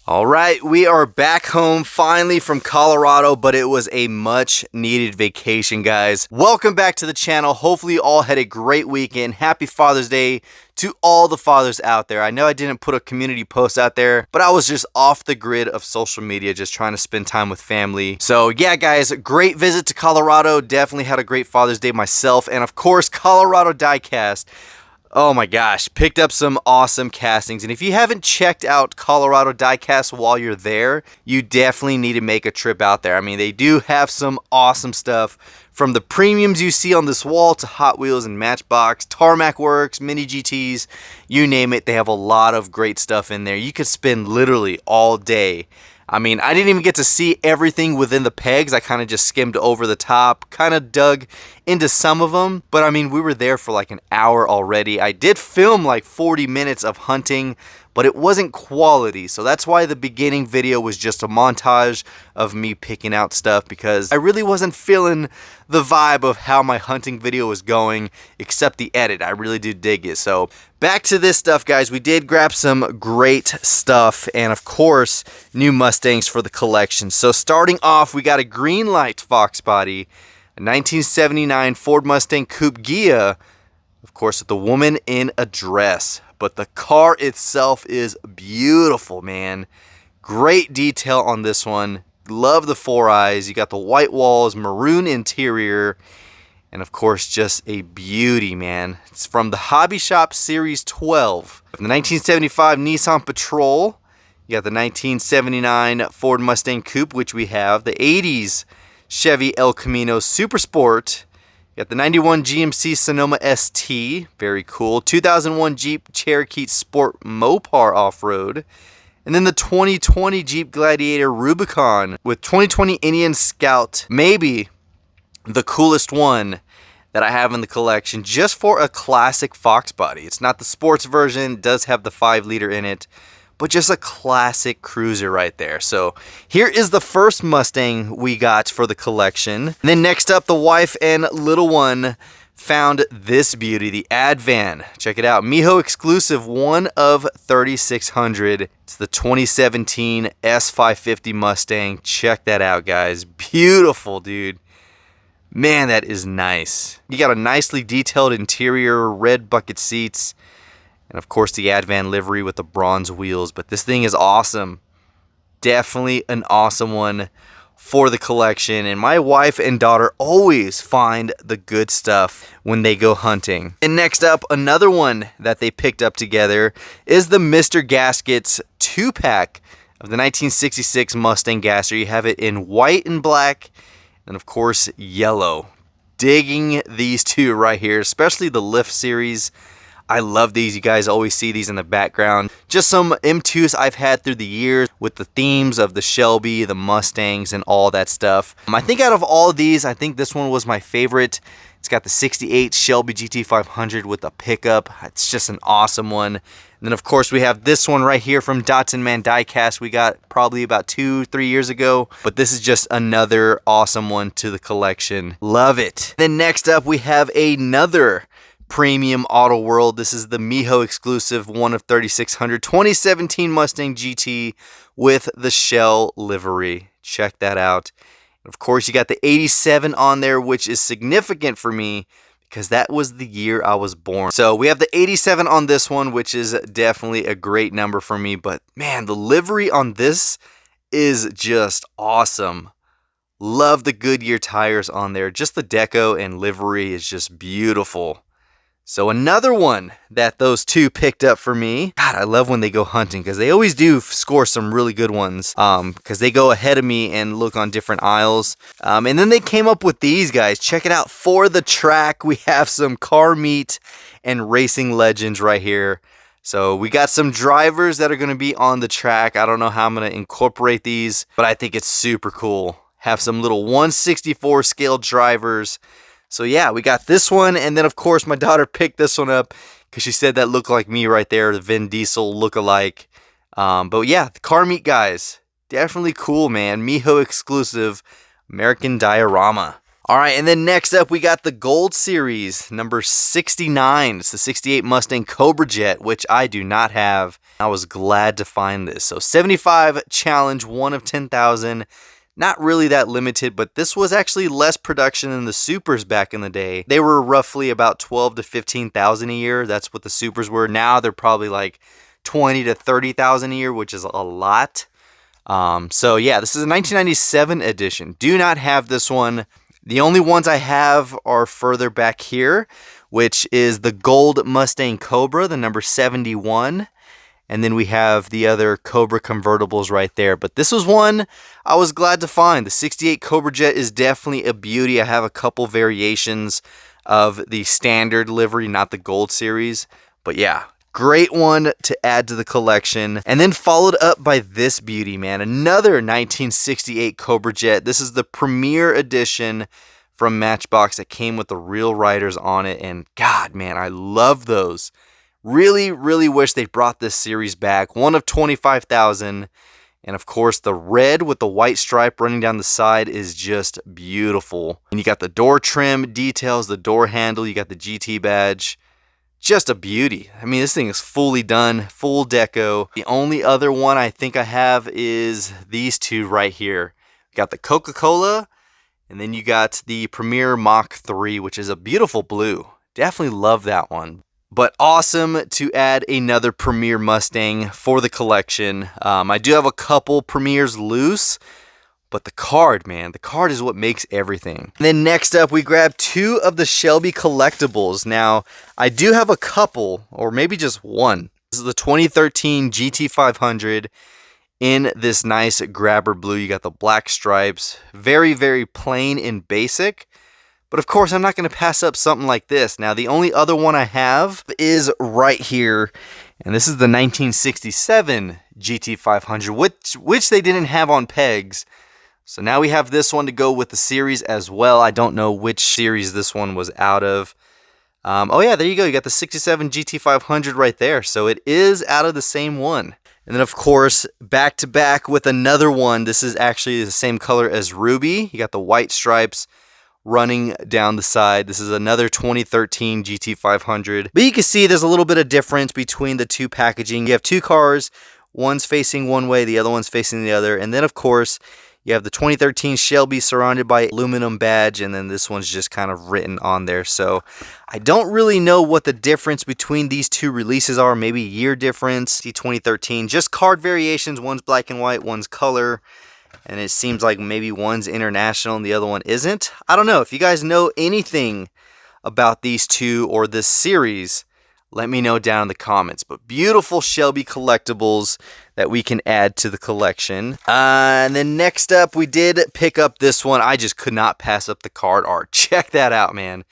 Alright, we are back home finally from Colorado, but it was a much needed vacation, guys. Welcome back to the channel. Hopefully you all had a great weekend. Happy Father's Day to all the fathers out there. I know I didn't put a community post out there, but I was just off the grid of social media, just trying to spend time with family. So yeah, guys, great visit to Colorado. Definitely had a great Father's Day myself. And of course, Colorado Diecast. Oh my gosh, picked up some awesome castings. And if you haven't checked out Colorado Diecast while you're there, you definitely need to make a trip out there. I mean, they do have some awesome stuff, from the premiums you see on this wall to Hot Wheels and Matchbox, Tarmac Works, Mini GTs, you name it. They have a lot of great stuff in there. You could spend literally all day. I mean, I didn't even get to see everything within the pegs. I kind of just skimmed over the top, kind of dug into some of them. But I mean, we were there for like an hour already. I did film like 40 minutes of hunting, but it wasn't quality. So that's why the beginning video was just a montage of me picking out stuff, because I really wasn't feeling the vibe of how my hunting video was going, except the edit. I really do dig it. So back to this stuff, guys. We did grab some great stuff, and of course, new Mustangs for the collection. So starting off, we got a green light Fox body, a 1979 Ford Mustang Coupe Ghia, of course, with the woman in a dress. But the car itself is beautiful, man. Great detail on this one. Love the 4 eyes. You got the white walls, maroon interior, and of course, just a beauty, man. It's from the Hobby Shop Series 12. The 1975 Nissan Patrol. You got the 1979 Ford Mustang Coupe, which we have. The 80s Chevy El Camino Super Sport. You got the 91 GMC Sonoma ST. Very cool. 2001 Jeep Cherokee Sport Mopar Off-Road. And then the 2020 Jeep Gladiator Rubicon with 2020 Indian Scout. Maybe the coolest one that I have in the collection, just for a classic Fox body. It's not the sports version, it does have the 5-liter in it, but just a classic cruiser right there. So here is the first Mustang we got for the collection. And then next up, the wife and little one found this beauty, the Advan. Check it out, Miho exclusive, one of 3,600. It's the 2017 S550 Mustang. Check that out, guys. Beautiful, dude. Man, that is nice. You got a nicely detailed interior, red bucket seats, and of course the Advan livery with the bronze wheels. But this thing is awesome. Definitely an awesome one for the collection. And my wife and daughter always find the good stuff when they go hunting. And next up, another one that they picked up together is the Mr. Gaskets 2-pack of the 1966 Mustang Gasser. You have it in white and black, and of course yellow. Digging these two right here, especially the Lift series. I love these. You guys always see these in the background. Just some M2s I've had through the years with the themes of the Shelby, the Mustangs, and all that stuff. I think out of all of these, I think this one was my favorite. It's got the 68 Shelby GT 500 with a pickup. It's just an awesome one. And then of course we have this one right here from Dotson Man Diecast. We got probably about 2-3 years ago, but this is just another awesome one to the collection. Love it. Then next up we have another premium auto world. This is the Miho exclusive, one of 3,600 2017 Mustang GT with the shell livery. Check that out. Of course, you got the 87 on there, which is significant for me because that was the year I was born. So we have the 87 on this one, which is definitely a great number for me. But man, the livery on this is just awesome. Love the Goodyear tires on there. Just the deco and livery is just beautiful. So another one that those two picked up for me. God, I love when they go hunting because they always do score some really good ones because they go ahead of me and look on different aisles. And then they came up with these guys. Check it out. For the track, we have some car meet and racing legends right here. So we got some drivers that are going to be on the track. I don't know how I'm going to incorporate these, but I think it's super cool. Have some little 1/64 scale drivers. So yeah, we got this one, and then of course my daughter picked this one up because she said that looked like me right there, the Vin Diesel look-alike. But yeah, the car meet guys, definitely cool, man. Miho exclusive, American Diorama. All right, and then next up, we got the Gold Series, number 69. It's the 68 Mustang Cobra Jet, which I do not have. I was glad to find this. So 75 challenge, 1 of 10,000. Not really that limited, but this was actually less production than the Supers back in the day. They were roughly about 12 to 15,000 a year. That's what the Supers were. Now they're probably like 20 to 30,000 a year, which is a lot. So yeah, this is a 1997 edition. Do not have this one. The only ones I have are further back here, which is the Gold Mustang Cobra, the number 71. And then we have the other Cobra convertibles right there. But this was one I was glad to find. The 68 Cobra Jet is definitely a beauty. I have a couple variations of the standard livery, not the Gold Series. But yeah, great one to add to the collection. And then followed up by this beauty, man. Another 1968 Cobra Jet. This is the Premier Edition from Matchbox that came with the real riders on it. And God, man, I love those. Really, really wish they brought this series back. 1 of 25,000. And of course, the red with the white stripe running down the side is just beautiful. And you got the door trim details, the door handle, you got the GT badge. Just a beauty. I mean, this thing is fully done, full deco. The only other one I think I have is these two right here. You got the Coca-Cola, and then you got the Premier Mach 3, which is a beautiful blue. Definitely love that one. But awesome to add another Premier Mustang for the collection. I do have a couple Premiers loose, but the card, man, the card is what makes everything. And then next up, we grabbed 2 of the Shelby Collectibles. Now, I do have a couple, or maybe just one. This is the 2013 GT500 in this nice grabber blue. You got the black stripes. Very, very plain and basic. But of course, I'm not going to pass up something like this. Now, the only other one I have is right here. And this is the 1967 GT500, which they didn't have on pegs. So now we have this one to go with the series as well. I don't know which series this one was out of. Oh yeah, there you go. You got the 67 GT500 right there. So it is out of the same one. And then of course, back to back with another one. This is actually the same color as Ruby. You got the white stripes running down the side. This is another 2013 GT500. But you can see there's a little bit of difference between the two packaging. You have 2 cars. One's facing one way, the other one's facing the other. And then of course, you have the 2013 Shelby surrounded by aluminum badge, and then this one's just kind of written on there. So I don't really know what the difference between these two releases are. Maybe year difference. The 2013, just card variations. One's black and white, one's color. And it seems like maybe one's international and the other one isn't. I don't know. If you guys know anything about these two or this series, let me know down in the comments. But beautiful Shelby Collectibles that we can add to the collection. And then next up, we did pick up this one. I just could not pass up the card art. Check that out, man.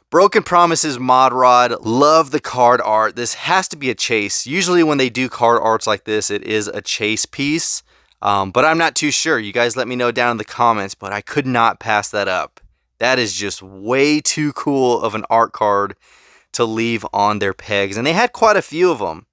Broken Promises Mod Rod. Love the card art. This has to be a chase. Usually when they do card arts like this, it is a chase piece. But I'm not too sure. You guys let me know down in the comments, but I could not pass that up. That is just way too cool of an art card to leave on their pegs. And they had quite a few of them.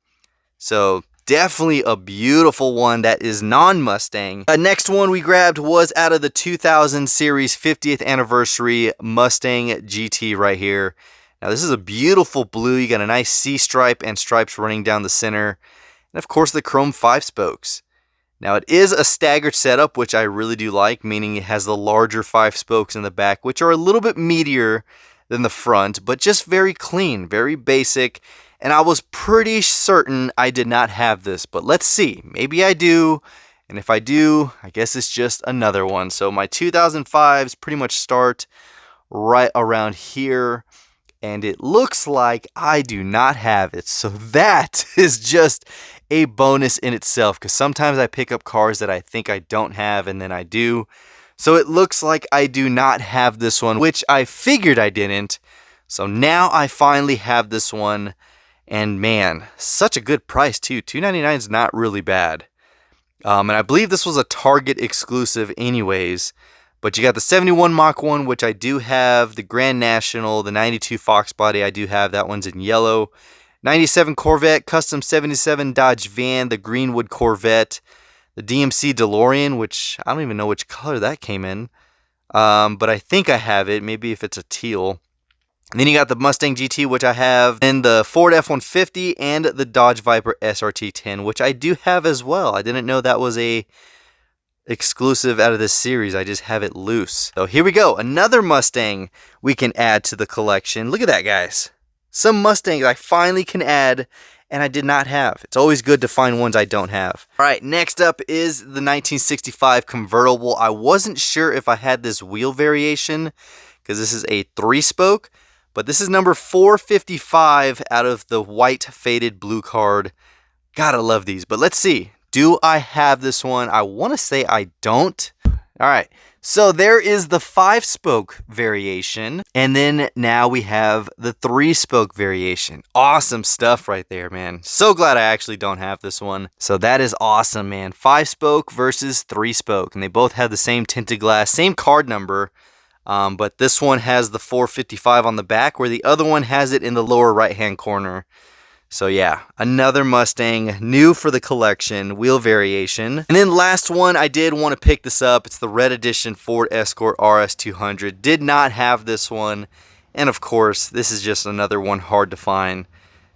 So definitely a beautiful one that is non-Mustang. Next one we grabbed was out of the 2000 series 50th anniversary Mustang GT right here. Now this is a beautiful blue. You got a nice C stripe and stripes running down the center. And of course the chrome 5 spokes. Now it is a staggered setup, which I really do like, meaning it has the larger 5 spokes in the back, which are a little bit meatier than the front, but just very clean, very basic. And I was pretty certain I did not have this, but let's see. Maybe I do. And if I do, I guess it's just another one. So my 2005s pretty much start right around here. And it looks like I do not have it. So that is just a bonus in itself, because sometimes I pick up cars that I think I don't have and then I do. So it looks like I do not have this one, which I figured I didn't. So now I finally have this one. And man, such a good price too. $299 is not really bad. And I believe this was a Target exclusive anyways. But you got the 71 Mach 1, which I do have. The Grand National, the 92 Fox Body, I do have. That one's in yellow. 97 Corvette, Custom 77 Dodge Van, the Greenwood Corvette. The DMC DeLorean, which I don't even know which color that came in. but I think I have it. Maybe if it's a teal. And then you got the Mustang GT, which I have, and the Ford F-150 and the Dodge Viper SRT10, which I do have as well. I didn't know that was a exclusive out of this series. I just have it loose. So here we go. Another Mustang we can add to the collection. Look at that, guys. Some Mustangs I finally can add and I did not have. It's always good to find ones I don't have. All right, next up is the 1965 Convertible. I wasn't sure if I had this wheel variation because this is a 3-spoke, but this is number 455 out of the white faded blue card. Gotta love these, but let's see. Do I have this one? I want to say I don't. All right, so there is the 5-spoke variation, and then now we have the 3-spoke variation. Awesome stuff right there, man. So glad I actually don't have this one. So that is awesome, man. 5-spoke versus 3-spoke, and they both have the same tinted glass, same card number, but this one has the 455 on the back, where the other one has it in the lower right-hand corner. So yeah, another Mustang, new for the collection, wheel variation. And then last one, I did want to pick this up. It's the red edition Ford Escort RS200. Did not have this one. And of course, this is just another one hard to find.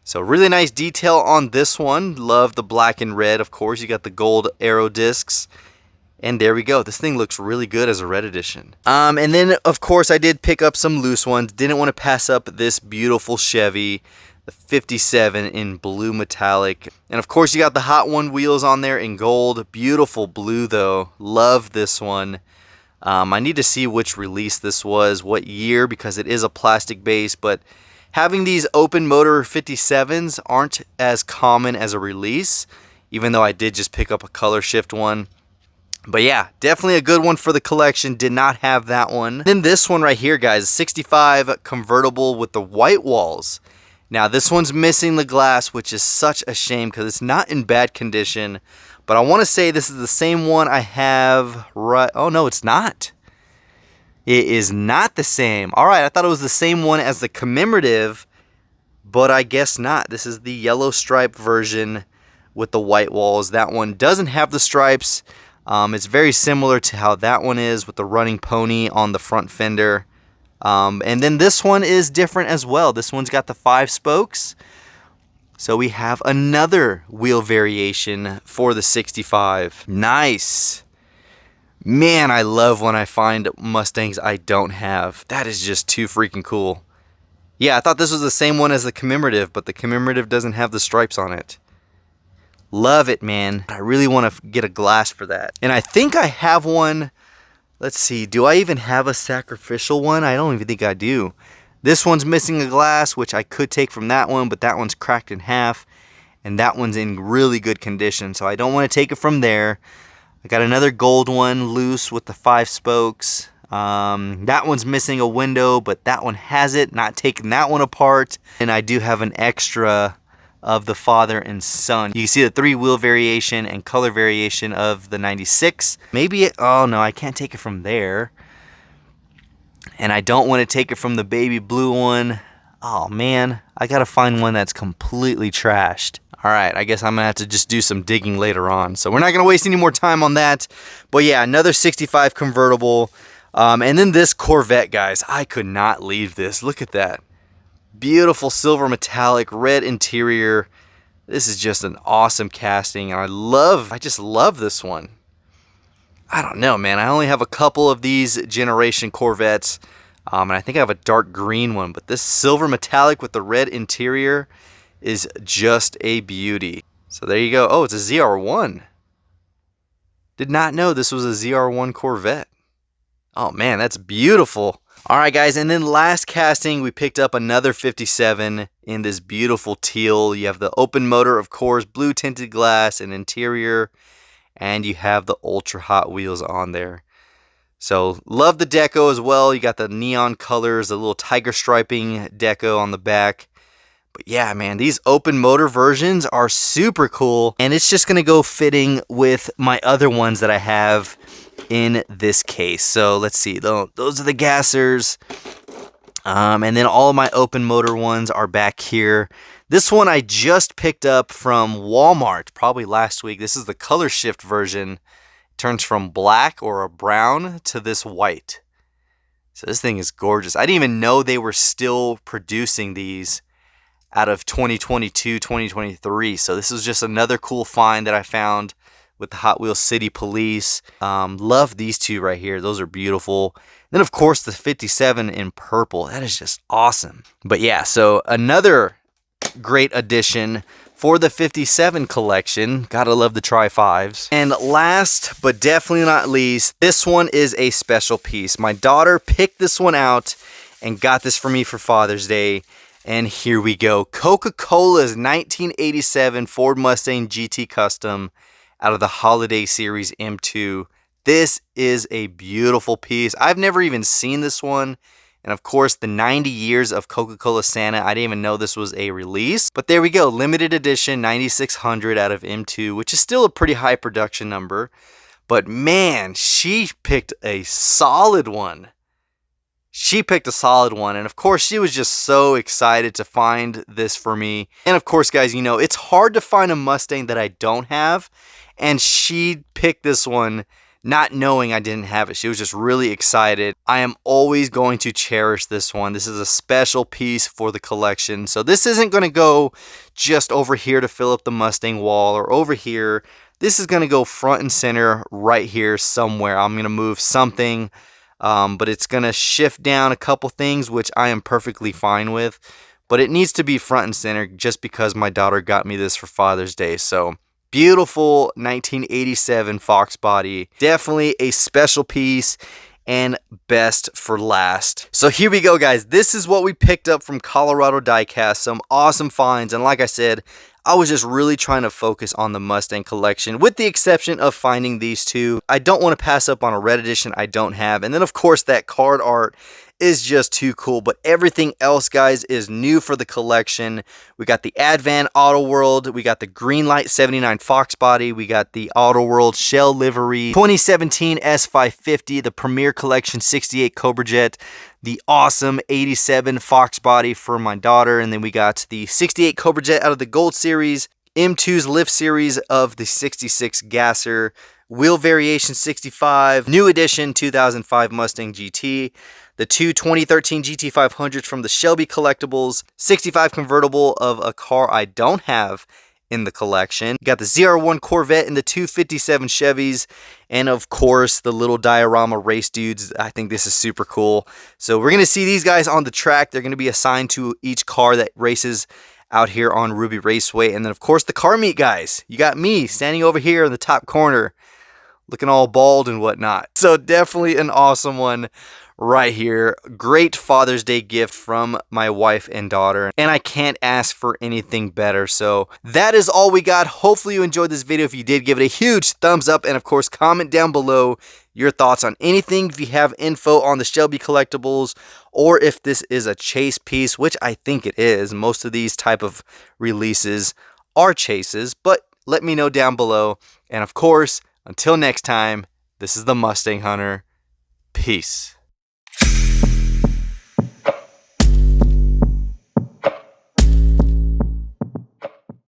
So really nice detail on this one. Love the black and red, of course. You got the gold aero discs. And there we go. This thing looks really good as a red edition. And then, of course, I did pick up some loose ones. Didn't want to pass up this beautiful Chevy. The 57 in blue metallic. And of course you got the Hot One wheels on there in gold. Beautiful blue though. Love this one. I need to see which release this was, what year, because it is a plastic base. But having these open motor 57s aren't as common as a release, even though I did just pick up a color shift one. But yeah, definitely a good one for the collection. Did not have that one. Then this one right here, guys, 65 Convertible with the white walls. Now this one's missing the glass, which is such a shame because it's not in bad condition. But I want to say this is the same one I have right... Oh no, it's not. It is not the same. Alright, I thought it was the same one as the commemorative, but I guess not. This is the yellow stripe version with the white walls. That one doesn't have the stripes. It's very similar to how that one is with the running pony on the front fender. And then this one is different as well. This one's got the 5 spokes. So we have another wheel variation for the 65. Nice. Man, I love when I find Mustangs I don't have. That is just too freaking cool. Yeah, I thought this was the same one as the commemorative, but the commemorative doesn't have the stripes on it. Love it, man. I really want to get a glass for that. And I think I have one. Let's see, do I even have a sacrificial one? I don't even think I do. This one's missing a glass, which I could take from that one, but that one's cracked in half. And that one's in really good condition, so I don't want to take it from there. I got another gold one loose with the 5 spokes. That one's missing a window, but that one has it. Not taking that one apart. And I do have an extra of the father and son. You can see the 3-wheel variation and color variation of the 96. Maybe it, oh no, I can't take it from there. And I don't want to take it from the baby blue one. Oh man, I gotta find one that's completely trashed. Alright, I guess I'm gonna have to just do some digging later on. So we're not gonna waste any more time on that. But yeah, another 65 Convertible. And then this Corvette, guys. I could not leave this. Look at that. Beautiful silver metallic, red interior. This is just an awesome casting, and I just love this one. I don't know, man. I only have a couple of these generation Corvettes, and I think I have a dark green one, but this silver metallic with the red interior is just a beauty. So there you go. Oh, it's a ZR1. Did not know this was a ZR1 Corvette. Oh man, that's beautiful. Alright guys, and then last casting, we picked up another 57 in this beautiful teal. You have the open motor, of course, blue tinted glass and interior, and you have the ultra Hot Wheels on there. So, love the deco as well. You got the neon colors, the little tiger striping deco on the back. But yeah, man, these open motor versions are super cool, and it's just going to go fitting with my other ones that I have in this case. So let's see, those are the gassers, and then all of my open motor ones are back here. This one I just picked up from Walmart probably last week. This is the color shift version. It turns from black or a brown to this white. So this thing is gorgeous. I didn't even know they were still producing these out of 2022, 2023. So this is just another cool find that I found with the Hot Wheels City Police. Love these two right here. Those are beautiful. Then of course the 57 in purple. That is just awesome. But yeah, so another great addition for the 57 collection. Gotta love the Tri-5s. And last but definitely not least, this one is a special piece. My daughter picked this one out and got this for me for Father's Day. And here we go. Coca-Cola's 1987 Ford Mustang GT Custom out of the Holiday Series M2. This is a beautiful piece. I've never even seen this one. And of course, the 90 years of Coca-Cola Santa. I didn't even know this was a release. But there we go. Limited edition 9600 out of M2, which is still a pretty high production number. But man, she picked a solid one. She picked a solid one, and of course she was just so excited to find this for me. And of course, guys, you know, it's hard to find a Mustang that I don't have, and she picked this one not knowing I didn't have it. She was just really excited. I am always going to cherish this one. This is a special piece for the collection. So this isn't going to go just over here to fill up the Mustang wall or over here. This is going to go front and center right here somewhere. I'm going to move something. But it's going to shift down a couple things, which I am perfectly fine with. But it needs to be front and center just because my daughter got me this for Father's Day. So, beautiful 1987 Fox body. Definitely a special piece and best for last. So here we go, guys. This is what we picked up from Colorado Diecast. Some awesome finds. And like I said, I was just really trying to focus on the Mustang collection, with the exception of finding these two. I don't want to pass up on a red edition I don't have. And then, of course, that card art is just too cool. But everything else, guys, is new for the collection. We got the Advan Auto World. We got the Greenlight 79 Fox body. We got the Auto World Shell livery. 2017 S550, the Premier Collection 68 Cobra Jet. The awesome 87 Fox body for my daughter. And then we got the 68 Cobra Jet out of the Gold Series. M2's Lift Series of the 66 Gasser. Wheel Variation 65. New Edition 2005 Mustang GT. The two 2013 GT500s from the Shelby Collectibles. 65 Convertible of a car I don't have in the collection. You got the ZR1 Corvette and the 257 Chevys. And of course, the little diorama race dudes. I think this is super cool. So we're going to see these guys on the track. They're going to be assigned to each car that races out here on Ruby Raceway. And then, of course, the car meet guys. You got me standing over here in the top corner, looking all bald and whatnot. So definitely an awesome one right here. Great Father's Day gift from my wife and daughter, and I can't ask for anything better. So that is all we got. Hopefully you enjoyed this video. If you did, give it a huge thumbs up, and of course comment down below your thoughts on anything. If you have info on the Shelby Collectibles, or if this is a chase piece, which I think it is. Most of these type of releases are chases, but let me know down below. And of course, until next time, this is the Mustang Hunter. Peace.